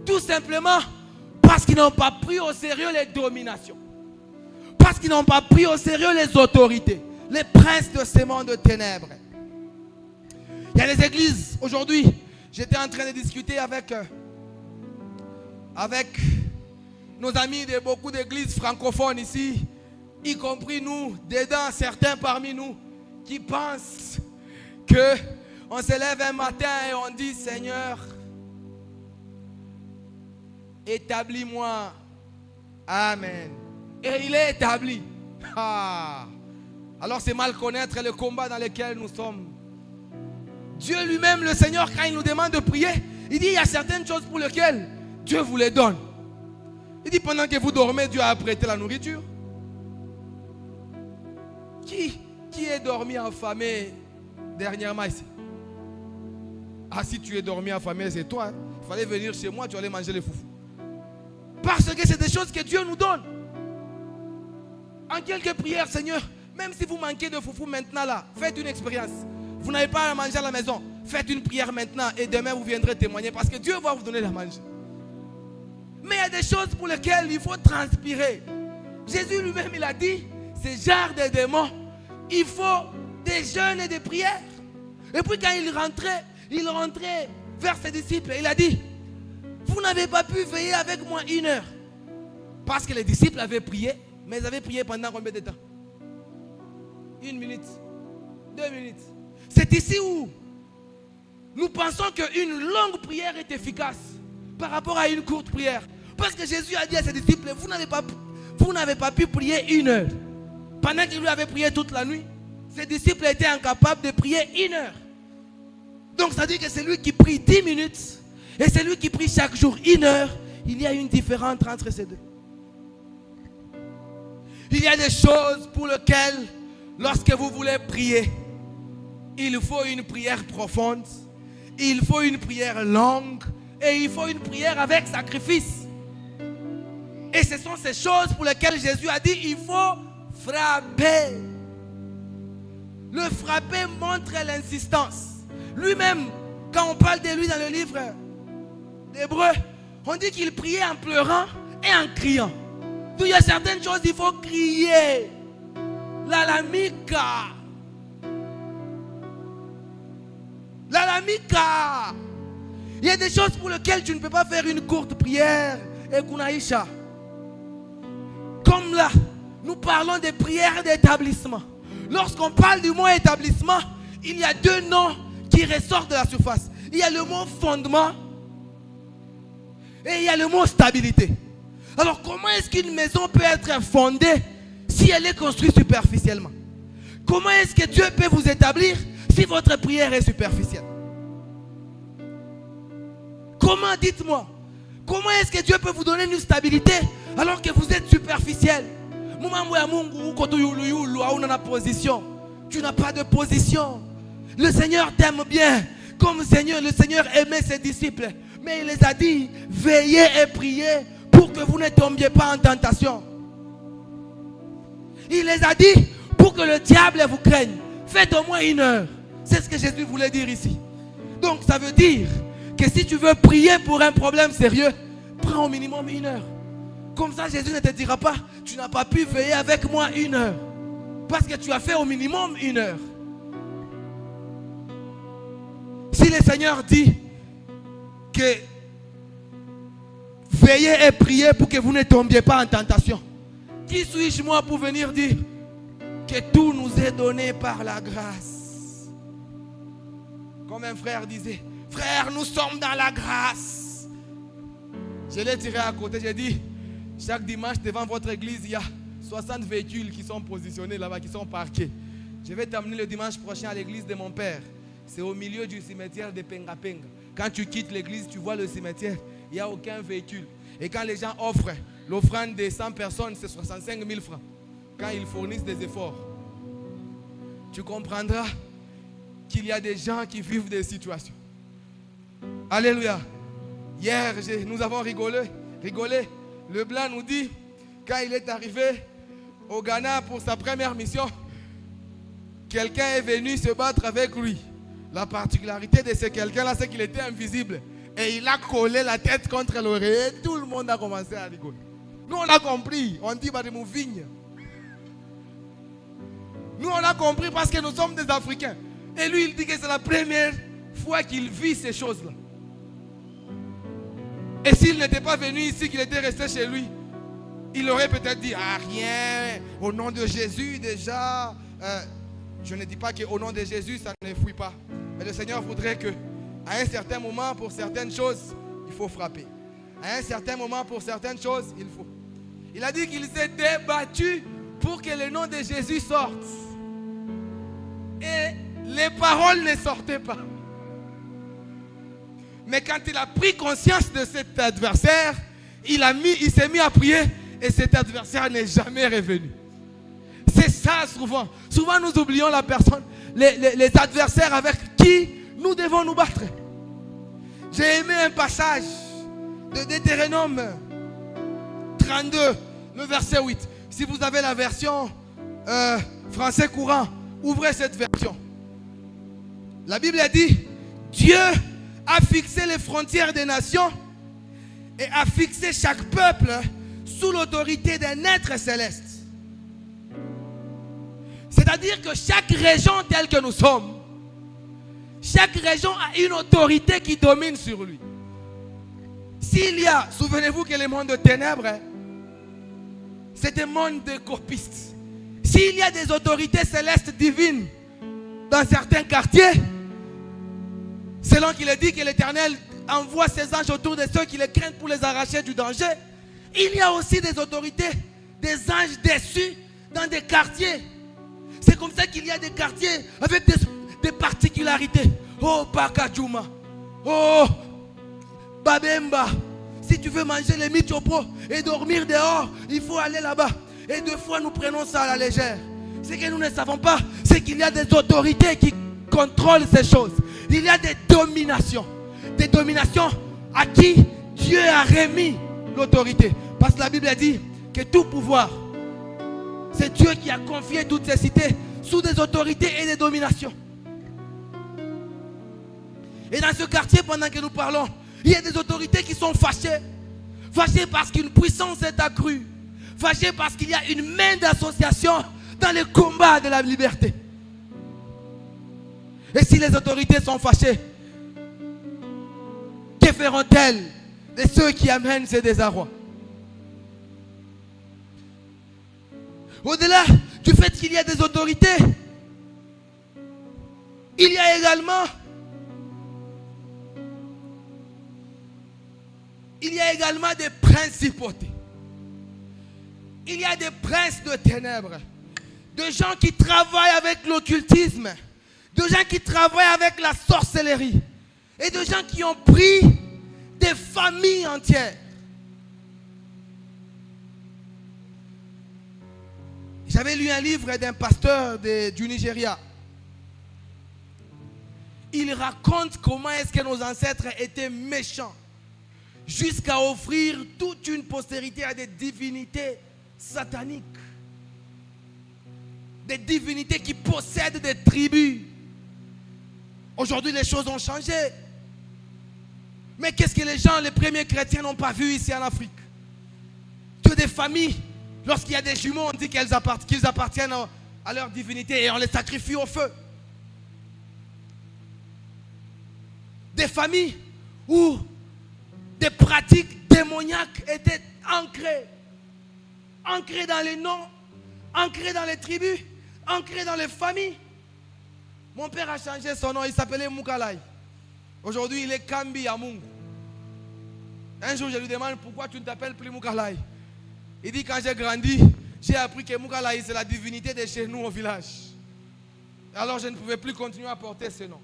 Tout simplement parce qu'ils n'ont pas pris au sérieux les dominations. Parce qu'ils n'ont pas pris au sérieux les autorités, les princes de ce monde de ténèbres. Il y a des églises, aujourd'hui, j'étais en train de discuter avec nos amis de beaucoup d'églises francophones ici, y compris nous, dedans certains parmi nous, qui pensent qu'on se lève un matin et on dit, Seigneur, établis-moi. Amen. Et il est établi. Ah. Alors c'est mal connaître le combat dans lequel nous sommes. Dieu lui-même, le Seigneur, quand il nous demande de prier, il dit, il y a certaines choses pour lesquelles Dieu vous les donne. Il dit, pendant que vous dormez, Dieu a apprêté la nourriture. Qui est dormi affamé dernièrement ici? Ah, si tu es dormi affamé, c'est toi. Hein? Il fallait venir chez moi, tu allais manger les foufous. Parce que c'est des choses que Dieu nous donne. En quelques prières, Seigneur, même si vous manquez de foufou maintenant là, faites une expérience. Vous n'avez pas à manger à la maison, faites une prière maintenant et demain vous viendrez témoigner parce que Dieu va vous donner la manger. Mais il y a des choses pour lesquelles il faut transpirer. Jésus lui-même, il a dit, ces genres de démons, il faut des jeûnes et des prières. Et puis quand il rentrait vers ses disciples, il a dit, vous n'avez pas pu veiller avec moi 1 heure. Parce que les disciples avaient prié, mais ils avaient prié pendant combien de temps? 1 minute, 2 minutes. C'est ici où nous pensons qu'une longue prière est efficace par rapport à une courte prière. Parce que Jésus a dit à ses disciples, vous n'avez pas pu prier 1 heure. Pendant qu'il lui avait prié toute la nuit, ses disciples étaient incapables de prier 1 heure. Donc ça dit que c'est lui qui prie 10 minutes et c'est lui qui prie chaque jour 1 heure. Il y a une différence entre ces deux. Il y a des choses pour lesquelles, lorsque vous voulez prier, il faut une prière profonde, il faut une prière longue et il faut une prière avec sacrifice. Et ce sont ces choses pour lesquelles Jésus a dit il faut frapper. Le frapper montre l'insistance. Lui-même, quand on parle de lui dans le livre d'Hébreux, on dit qu'il priait en pleurant et en criant. Donc il y a certaines choses, il faut crier. La lamika. Il y a des choses pour lesquelles tu ne peux pas faire une courte prière. Et Kunaïcha. Comme là, nous parlons des prières d'établissement. Lorsqu'on parle du mot établissement, il y a 2 noms qui ressortent de la surface. Il y a le mot fondement et il y a le mot stabilité. Alors comment est-ce qu'une maison peut être fondée si elle est construite superficiellement? Comment est-ce que Dieu peut vous établir si votre prière est superficielle? Comment, dites-moi, comment est-ce que Dieu peut vous donner une stabilité alors que vous êtes superficiel? Tu n'as pas de position. Le Seigneur t'aime bien, comme le Seigneur aimait ses disciples. Mais il les a dit, veillez et priez pour que vous ne tombiez pas en tentation. Il les a dit, pour que le diable vous craigne, faites au moins 1 heure. C'est ce que Jésus voulait dire ici. Donc ça veut dire que si tu veux prier pour un problème sérieux, prends au minimum 1 heure. Comme ça Jésus ne te dira pas, tu n'as pas pu veiller avec moi 1 heure. Parce que tu as fait au minimum 1 heure. Si le Seigneur dit que veillez et priez pour que vous ne tombiez pas en tentation, qui suis-je moi pour venir dire que tout nous est donné par la grâce? Comme un frère disait, frère, nous sommes dans la grâce. Je l'ai tiré à côté, j'ai dit, chaque dimanche devant votre église, il y a 60 véhicules qui sont positionnés là-bas, qui sont parqués. Je vais t'amener le dimanche prochain à l'église de mon père. C'est au milieu du cimetière de Pengapenga. Quand tu quittes l'église, tu vois le cimetière, il n'y a aucun véhicule. Et quand les gens offrent l'offrande de 100 personnes, c'est 65 000 francs. Quand ils fournissent des efforts, tu comprendras qu'il y a des gens qui vivent des situations. Alléluia. Hier, nous avons rigolé. Le blanc nous dit, quand il est arrivé au Ghana pour sa première mission, quelqu'un est venu se battre avec lui. La particularité de ce quelqu'un-là, c'est qu'il était invisible. Et il a collé la tête contre l'oreille. Et tout le monde a commencé à rigoler. Nous, on a compris. On dit, bah, de mon vigne. Nous, on a compris parce que nous sommes des Africains. Et lui, il dit que c'est la première fois qu'il vit ces choses-là. Et s'il n'était pas venu ici, qu'il était resté chez lui, il aurait peut-être dit, ah rien, au nom de Jésus déjà. Je ne dis pas qu'au nom de Jésus, ça ne fuit pas. Mais le Seigneur voudrait que, à un certain moment, pour certaines choses, il faut frapper. À un certain moment, pour certaines choses, il faut. Il a dit qu'il s'est débattu pour que le nom de Jésus sorte. Et les paroles ne sortaient pas. Mais quand il a pris conscience de cet adversaire, il s'est mis à prier et cet adversaire n'est jamais revenu. C'est ça souvent. Souvent nous oublions la personne, les adversaires avec qui nous devons nous battre. J'ai aimé un passage de Deutéronome 32, le verset 8. Si vous avez la version français courant, ouvrez cette version. La Bible a dit, Dieu a fixé les frontières des nations et a fixé chaque peuple sous l'autorité d'un être céleste. C'est-à-dire que chaque région telle que nous sommes, chaque région a une autorité qui domine sur lui. S'il y a, souvenez-vous que le monde de ténèbres, c'est un monde de copistes. S'il y a des autorités célestes divines dans certains quartiers, selon qu'il est dit que l'Éternel envoie ses anges autour de ceux qui les craignent pour les arracher du danger, il y a aussi des autorités, des anges déçus dans des quartiers. C'est comme ça qu'il y a des quartiers avec des particularités. Oh, Bakadjouma. Oh, Babemba. Si tu veux manger les michopo et dormir dehors, il faut aller là-bas. Et deux fois, nous prenons ça à la légère. Ce que nous ne savons pas, c'est qu'il y a des autorités qui contrôlent ces choses. Il y a des dominations. Des dominations à qui Dieu a remis l'autorité. Parce que la Bible a dit que tout pouvoir, c'est Dieu qui a confié toutes ces cités sous des autorités et des dominations. Et dans ce quartier, pendant que nous parlons, il y a des autorités qui sont fâchées. Fâchées parce qu'une puissance est accrue. Fâchées parce qu'il y a une main d'association dans le combat de la liberté. Et si les autorités sont fâchées, que feront-elles de ceux qui amènent ces désarrois? Au-delà du fait qu'il y a des autorités, il y a également des principautés. Il y a des princes de ténèbres, de gens qui travaillent avec l'occultisme, de gens qui travaillent avec la sorcellerie, et de gens qui ont pris des familles entières. J'avais lu un livre d'un pasteur du Nigeria. Il raconte comment est-ce que nos ancêtres étaient méchants, jusqu'à offrir toute une postérité à des divinités sataniques. Des divinités qui possèdent des tribus. Aujourd'hui, les choses ont changé. Mais qu'est-ce que les premiers chrétiens n'ont pas vu ici en Afrique? Que des familles, lorsqu'il y a des jumeaux, on dit qu'ils appartiennent à leur divinité et on les sacrifie au feu. Des familles où des pratiques démoniaques étaient ancrées dans les noms, ancrées dans les tribus, ancrées dans les familles. Mon père a changé son nom, il s'appelait Mukalai. Aujourd'hui, il est Kambi Amungu. Un jour, je lui demande pourquoi tu ne t'appelles plus Mukalai. Il dit quand j'ai grandi, j'ai appris que Mukalai c'est la divinité de chez nous au village. Alors je ne pouvais plus continuer à porter ce nom.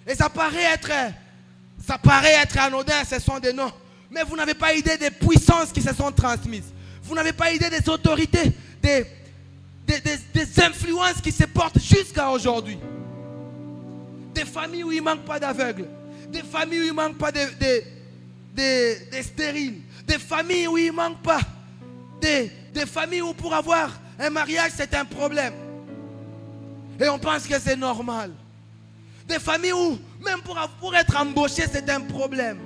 Et ça paraît être anodin, ce sont des noms. Mais vous n'avez pas idée des puissances qui se sont transmises. Vous n'avez pas idée des autorités, des influences qui se portent jusqu'à aujourd'hui. Des familles où il ne manque pas d'aveugles. Des familles où il ne manque pas de stériles. Des familles où il ne manque pas. Des familles où pour avoir un mariage c'est un problème. Et on pense que c'est normal. Des familles où même pour être embauché c'est un problème.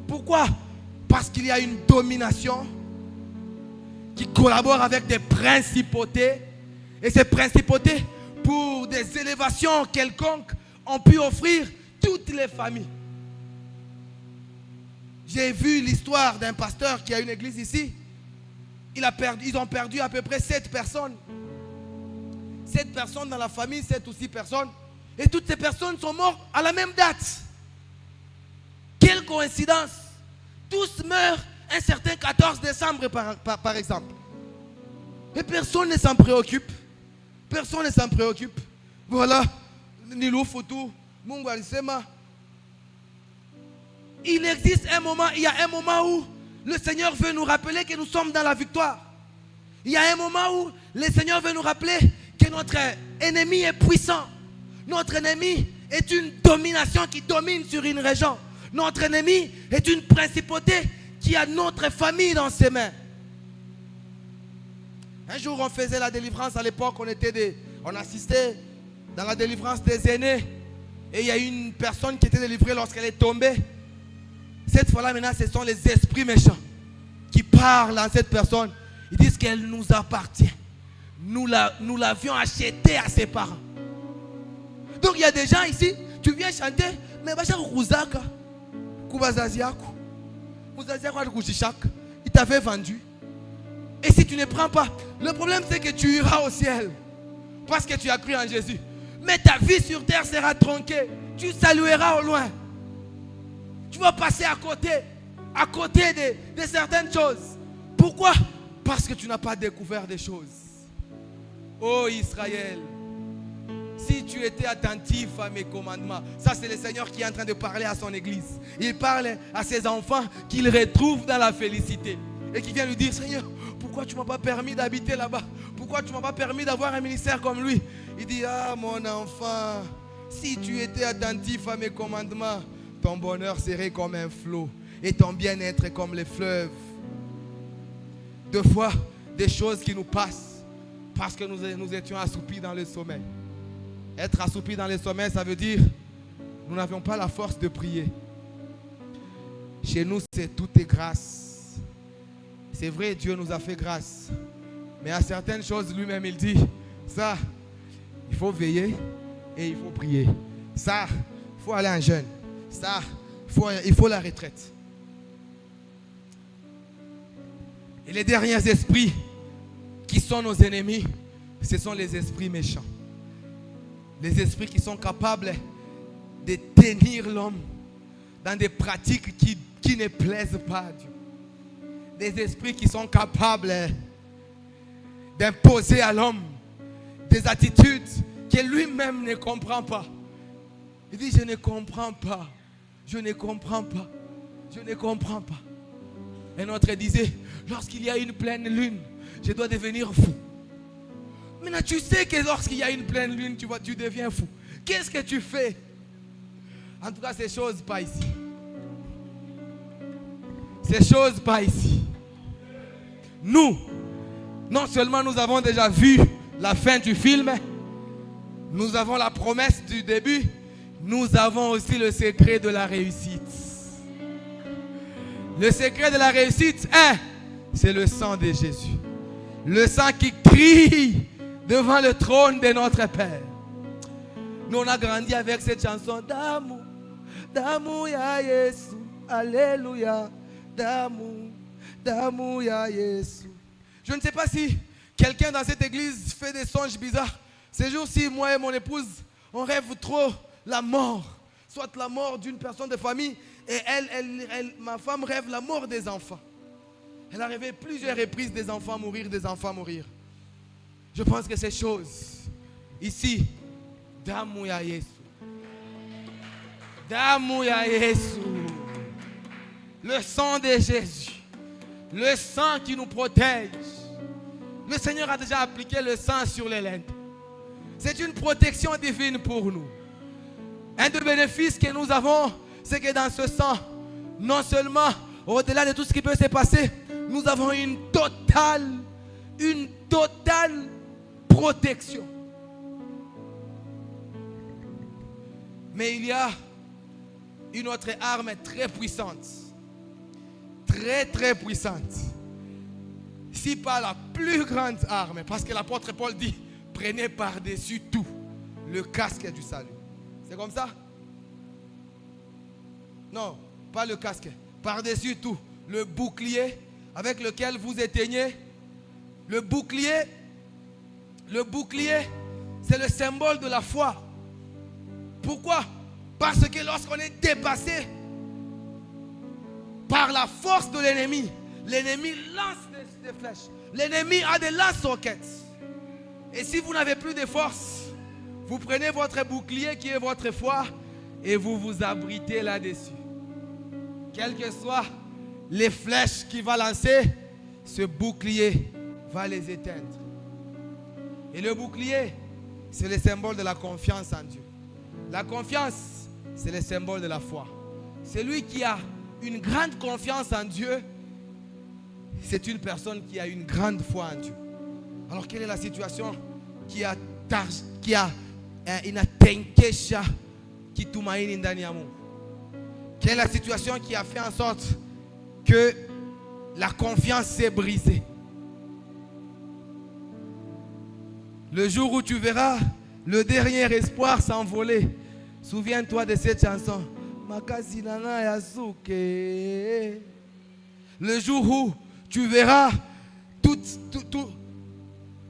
Pourquoi? Parce qu'il y a une domination qui collabore avec des principautés. Et ces principautés, pour des élévations quelconques, ont pu offrir toutes les familles. J'ai vu l'histoire d'un pasteur qui a une église ici. Ils ont perdu à peu près 7 personnes. 7 personnes dans la famille, 7 ou 6 personnes. Et toutes ces personnes sont mortes à la même date. Quelle coïncidence! Tous meurent un certain 14 décembre par exemple. Et personne ne s'en préoccupe. Personne ne s'en préoccupe. Voilà. Nilo Foutou, Mungu alisema. Il existe un moment, il y a un moment où le Seigneur veut nous rappeler que nous sommes dans la victoire. Il y a un moment où le Seigneur veut nous rappeler que notre ennemi est puissant. Notre ennemi est une domination qui domine sur une région. Notre ennemi est une principauté qui a notre famille dans ses mains. Un jour, on faisait la délivrance. À l'époque, on assistait dans la délivrance des aînés. Et il y a une personne qui était délivrée lorsqu'elle est tombée. Cette fois-là, maintenant, ce sont les esprits méchants qui parlent à cette personne. Ils disent qu'elle nous appartient. Nous l'avions achetée à ses parents. Donc, il y a des gens ici, tu viens chanter, mais il t'avait vendu. Et si tu ne prends pas, le problème c'est que tu iras au ciel. Parce que tu as cru en Jésus. Mais ta vie sur terre sera tronquée. Tu salueras au loin. Tu vas passer à côté de certaines choses. Pourquoi? Parce que tu n'as pas découvert des choses. Ô Israël, si tu étais attentif à mes commandements. Ça, c'est le Seigneur qui est en train de parler à son église. Il parle à ses enfants qu'il retrouve dans la félicité. Et qui vient lui dire, Seigneur, pourquoi tu ne m'as pas permis d'habiter là-bas? Pourquoi tu ne m'as pas permis d'avoir un ministère comme lui? Il dit, ah mon enfant, si tu étais attentif à mes commandements, ton bonheur serait comme un flot et ton bien-être comme les fleuves. Deux fois, des choses qui nous passent parce que nous étions assoupis dans le sommeil. Être assoupi dans le sommeil, ça veut dire nous n'avions pas la force de prier. Chez nous, c'est tout est grâce. C'est vrai, Dieu nous a fait grâce. Mais à certaines choses, lui-même, il dit, ça, il faut veiller et il faut prier. Ça, il faut aller en jeûne. Ça, il faut la retraite. Et les derniers esprits qui sont nos ennemis, ce sont les esprits méchants. Les esprits qui sont capables de tenir l'homme dans des pratiques qui ne plaisent pas à Dieu. Des esprits qui sont capables d'imposer à l'homme des attitudes que lui-même ne comprend pas. Il dit, je ne comprends pas. Je ne comprends pas. Je ne comprends pas. Un autre disait, lorsqu'il y a une pleine lune, je dois devenir fou. Maintenant, tu sais que lorsqu'il y a une pleine lune, tu deviens fou. Qu'est-ce que tu fais? En tout cas, ces choses pas ici. Ces choses pas ici. Nous, non seulement nous avons déjà vu la fin du film, nous avons la promesse du début, nous avons aussi le secret de la réussite. Le secret de la réussite, c'est le sang de Jésus. Le sang qui crie devant le trône de notre Père. Nous, on a grandi avec cette chanson d'amour, d'amour ya Yesu, alléluia, d'amour, d'amour ya Yesu. Je ne sais pas si quelqu'un dans cette église fait des songes bizarres. Ces jours-ci, moi et mon épouse, on rêve trop la mort. Soit la mort d'une personne de famille, et ma femme rêve la mort des enfants. Elle a rêvé plusieurs reprises des enfants mourir, des enfants mourir. Je pense que ces choses, ici, damu ya Yesu. Damu ya Yesu. Le sang de Jésus. Le sang qui nous protège. Le Seigneur a déjà appliqué le sang sur les lèvres. C'est une protection divine pour nous. Un des bénéfices que nous avons, c'est que dans ce sang, non seulement, au-delà de tout ce qui peut se passer, nous avons une totale protection. Mais il y a une autre arme très puissante. Très très puissante. Si pas la plus grande arme, parce que l'apôtre Paul dit, prenez par-dessus tout le casque du salut. C'est comme ça? Non, pas le casque. Par-dessus tout, le bouclier avec lequel vous éteignez. Le bouclier, c'est le symbole de la foi. Pourquoi? Parce que lorsqu'on est dépassé par la force de l'ennemi, l'ennemi lance des flèches. L'ennemi a des lance-roquettes. Et si vous n'avez plus de force, vous prenez votre bouclier qui est votre foi et vous vous abritez là-dessus. Quelles que soient les flèches qu'il va lancer, ce bouclier va les éteindre. Et le bouclier, c'est le symbole de la confiance en Dieu. La confiance, c'est le symbole de la foi. Celui qui a une grande confiance en Dieu, c'est une personne qui a une grande foi en Dieu. Alors quelle est la situation qui a inatenkesha kitumaini ndani ya Mungu? Quelle est la situation qui a fait en sorte que la confiance s'est brisée? Le jour où tu verras le dernier espoir s'envoler, souviens-toi de cette chanson. Le jour où tu verras tout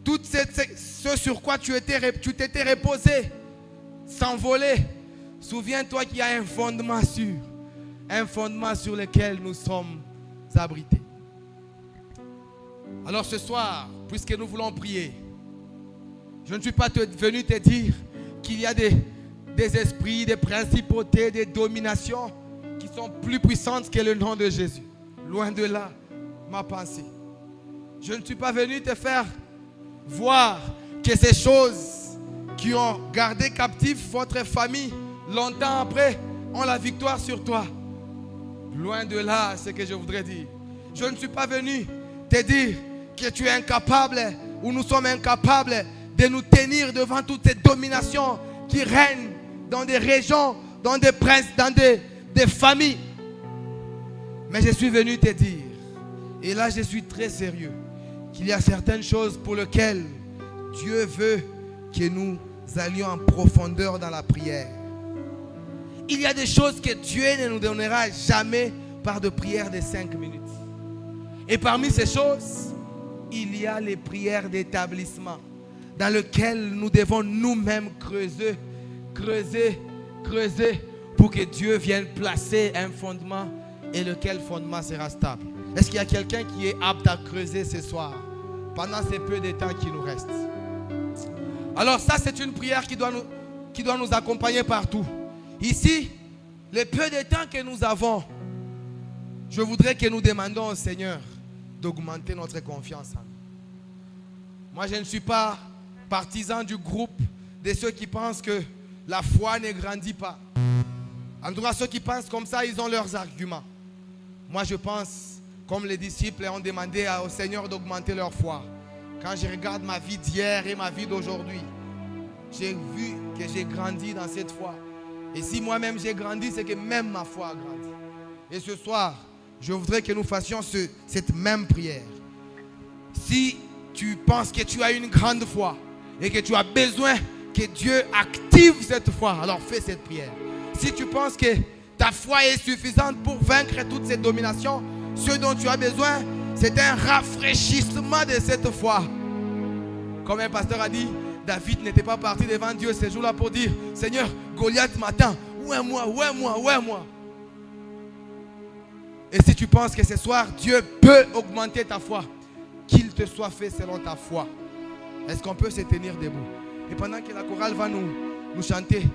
ce sur quoi tu t'étais reposé s'envoler, souviens-toi qu'il y a un fondement sûr, un fondement sur lequel nous sommes abrités. Alors ce soir, puisque nous voulons prier, Je ne suis pas venu te dire qu'il y a des esprits, des principautés, des dominations qui sont plus puissantes que le nom de Jésus. Loin de là, ma pensée. Je ne suis pas venu te faire voir que ces choses qui ont gardé captif votre famille longtemps après ont la victoire sur toi. Loin de là, c'est ce que je voudrais dire. Je ne suis pas venu te dire que tu es incapable ou nous sommes incapables de nous tenir devant toutes ces dominations qui règnent dans des régions, dans des princes, dans des familles. Mais je suis venu te dire, et là je suis très sérieux, qu'il y a certaines choses pour lesquelles Dieu veut que nous allions en profondeur dans la prière. Il y a des choses que Dieu ne nous donnera jamais par de prières de 5 minutes. Et parmi ces choses, il y a les prières d'établissement dans lesquelles nous devons nous-mêmes creuser pour que Dieu vienne placer un fondement et lequel fondement sera stable. Est-ce qu'il y a quelqu'un qui est apte à creuser ce soir pendant ces peu de temps qui nous restent? Alors ça, c'est une prière qui doit nous accompagner partout. Ici, les peu de temps que nous avons, je voudrais que nous demandions au Seigneur d'augmenter notre confiance en nous. Moi, je ne suis pas partisan du groupe de ceux qui pensent que la foi ne grandit pas. En tout cas, ceux qui pensent comme ça, ils ont leurs arguments. Moi, je pense, comme les disciples ont demandé au Seigneur d'augmenter leur foi. Quand je regarde ma vie d'hier et ma vie d'aujourd'hui, j'ai vu que j'ai grandi dans cette foi. Et si moi-même j'ai grandi, c'est que même ma foi a grandi. Et ce soir, je voudrais que nous fassions cette même prière. Si tu penses que tu as une grande foi et que tu as besoin que Dieu active cette foi, alors fais cette prière. Si tu penses que ta foi est suffisante pour vaincre toutes ces dominations, ce dont tu as besoin, c'est un rafraîchissement de cette foi. Comme un pasteur a dit, David n'était pas parti devant Dieu ces jours-là pour dire, Seigneur, Goliath m'attend. Où est moi? Et si tu penses que ce soir, Dieu peut augmenter ta foi, qu'il te soit fait selon ta foi. Est-ce qu'on peut se tenir debout? Et pendant que la chorale va nous chanter,